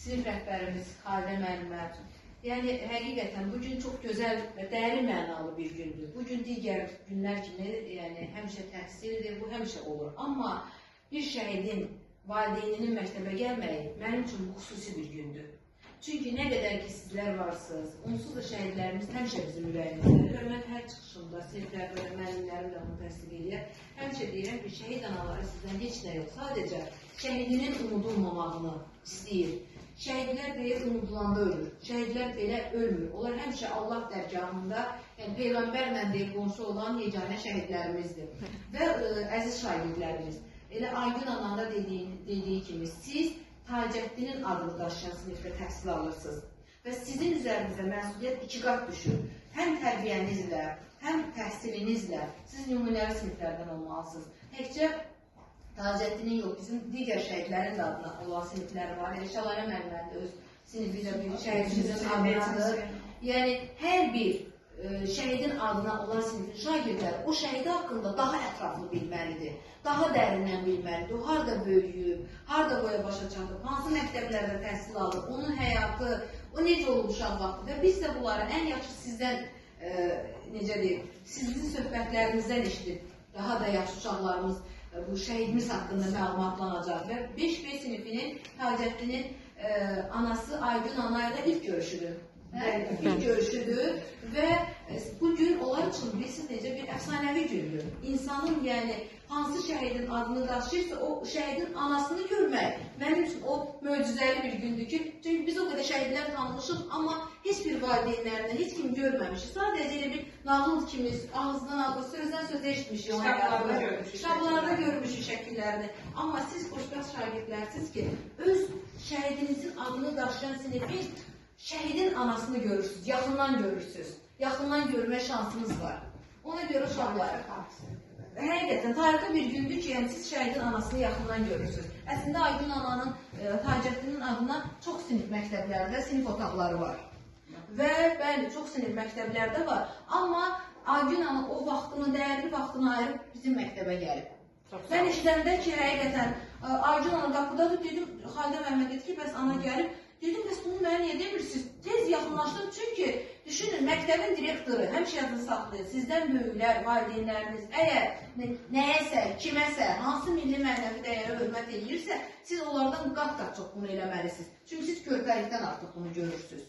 sinif rəhbərimiz, Xalidə müəllimə. Yəni, həqiqətən bu gün çox gözəl və dəyərli mənalı bir gündür. Bu gün digər günlər kimi həmişə təhsildir, bu həmişə olur. Amma bir şəhidin valideyninin məktəbə gəlməyi mənim üçün bu xüsusi bir gündür. Çünki nə qədər ki sizlər varsınız, onsuz da şəhidlərimiz həmişə bizim ürəyimizdə. Və mən hər çıxışımda, siniflər və müəllimlərim də onu təsdiq edir. Həmişə deyirəm ki, şəhid anaları sizdən heç nə yox, sadəcə şəhidinin unudulmamağını istəyir. Şəhidlər deyir, unudulanda ölür. Şəhidlər belə ölmür. Onlar həmişə Allah dərgahında, yəni Peyğəmbərlə deyir, qonşu olan yeganə şəhidlərimizdir. Və əziz şagirdlərimiz, elə Aygün ananın da dediyi kimi, siz Taceddinin adını daşıyan sinifdə təhsil alırsınız. Və sizin üzərinizə məsuliyyət 2 qat düşür. Həm tərbiyənizlə, həm təhsilinizlə siz nümunəvi siniflərdən olmalısınız. Təkcə Taceddinin yox, bizim digər şəhidlərin də adına olan sinifləri var. Şəlalə müəllimə də öz sinifi də bir şəhidimizin adınadır. Yəni, hər bir şəhidin adına olan sinifin şagirdləri o şəhidi haqqında daha ətraflı bilməlidir, daha dərindən bilməlidir. O, harada böyüyüb, harada boya başa çatıb, hansı məktəblərdə təhsil alıb, onun həyatı, o necə olub uşaq vaxtı və biz də bunları ən yaxşı sizdən, necə deyim, sizin söhbətlərinizdən eşidib, daha da yaxşı uşaqlarımız bu şəhidimiz haqqında məlumatlanacaq və 5B sinifinin Taceddinin anası Aygün anayla ilk görüşüdür. İlk görüşüdür və bugün onlar üçün bilirsiniz necə bir əfsanəvi gündür. İnsanın, yəni hansı şəhidin adını daşıyırsa o şəhidin anasını görmək mənim üçün o möcüzəli bir gündür ki, çünki biz o qədər şəhidlər tanımışıq, amma heç bir valideynlərindən heç kimi görməmişik. Sadəcə elə bir nağıl kimi ağızdan ağız, sözdən sözə eşitmişik. Kitablarda görmüşük şəkillərini. Amma siz xoşbəxt şagirdlərsiniz ki, öz şəhidinizin adını daşıyan sinifin şəhidin anasını görürsünüz, yaxından görürsünüz. Yaxından görmə şansınız var. Ona görə uşaqlar, həqiqətən tarixi bir gündür ki, siz şəhidin anasını yaxından görürsünüz. Əslində Aygün ananın, Taceddinin adına çox sinif məktəblərdə sinif otaqları var. Və bəli, çox sinif məktəblərdə var. Amma Aygün ana o vaxtını, dəyərli vaxtını ayırıb bizim məktəbə gəlib. Mən işləndə ki, həqiqətən Aygün ana qapıdadır, dedim, Xalidə müəllimə dedi ki, bəs ana gəlib. Dedim, bəs bunu mənə niyə demirsiniz? Tez yaxınlaşdım, çünki düşünün, məktəbin direktoru həmişə yadını saxlayır. Sizdən böyüklər, valideynləriniz əgər nəyəsə, kiməsə, hansı milli mənəvi dəyərə hörmət edirsə, siz onlardan qat-qat çox bunu eləməlisiniz. Çünki siz körpəlikdən artıq bunu görürsünüz.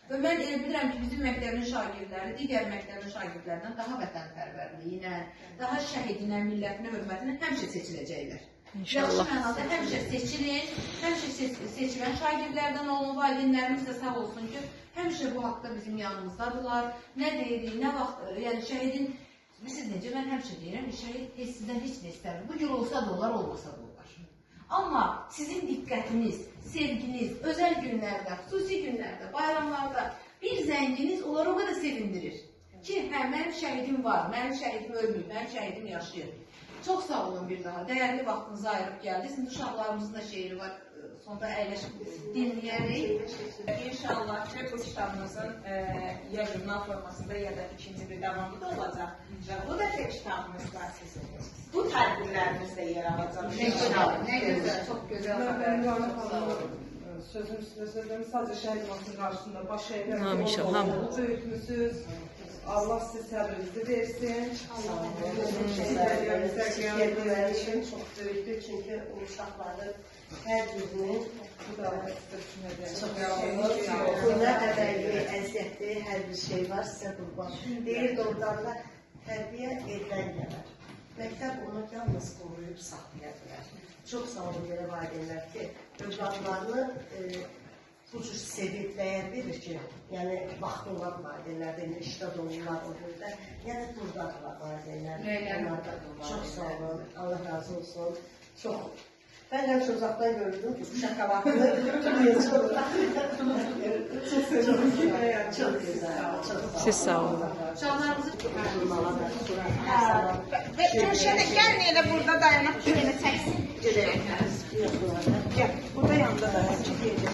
Və mən elə bilirəm ki, bizim məktəbin şagirdləri digər məktəbin şagirdlərindən daha vətənpərvərliyinə, daha şəhidinə, millətinə, hörmətinə həmişə seçiləcəklər. Yaxşı mənada həmişə seçilin, həmişə seçilən şagirdlərdən olun, valideynlərimiz də sağ olsun ki, həmişə bu haqda bizim yanımızdadılar. Nə deyirik, nə vaxt, yəni şəhidin, bilirsiniz necə, mən həmişə deyirəm ki, şəhid sizdən heç nə istəmir. Bu gün olsa da olar, olmasa da olar. Amma sizin diqqətiniz, sevginiz, özəl günlərdə, xüsusi günlərdə, bayramlarda bir zənginiz onları o qədər sevindirir ki, hə, mənim şəhidim var, mənim şəhidim ölmür, mənim şəhidim yaşayır. Çox sağ olun bir daha. Dəyərli vaxtınızı ayırıb gəldiniz. Şimdi uşaqlarımızın da şeiri var. Sonda əyləşib dinləyərik. İnşallah ki, bu kitabımızın ya jurnal formasında ya da ikinci bir devamı da olacaq. Və bu da ki, kitabımız var sizin. Bu tədbirlərimizdə yer alacaq. Ne güzel, çok güzel haber. Sözün üstüne sözlerim sadece şəhid olmasının qarşısında baş Amin. Böyütmüsünüz. Allah size səbrinizi versin. Şəhidlərimizə qiyamətlər için çox böyükdür. Çünki o uşaqların hər birinin bu da bunlar qədərli, əziyyətli, hər bir şey var, sizə qurban. Deyir doğrudanla tərbiyə evdən gələr. Məktəb onu yalnız qoruyub saxlaya bilər. Çox sağ olun görə valideynlər ki, övladlarını bu cür sevib dəyər verir ki, yəni vaxtı olan valideynlərdə, işdə olurlar o gündə, yəni buradadırlar valideynlər. Çox sağ olun, Allah razı olsun. Çox. Ben həmişə uzaqdan gördüm ki, bu şakavatını tutmayacaq olur. Çox seviyorum ki, çox güzel. Siz sağ olun. Uşaqlarımızı Və Gülşənə gəlin elə burada dayanaq ki, elə çəksin. Gel, burada yanında da.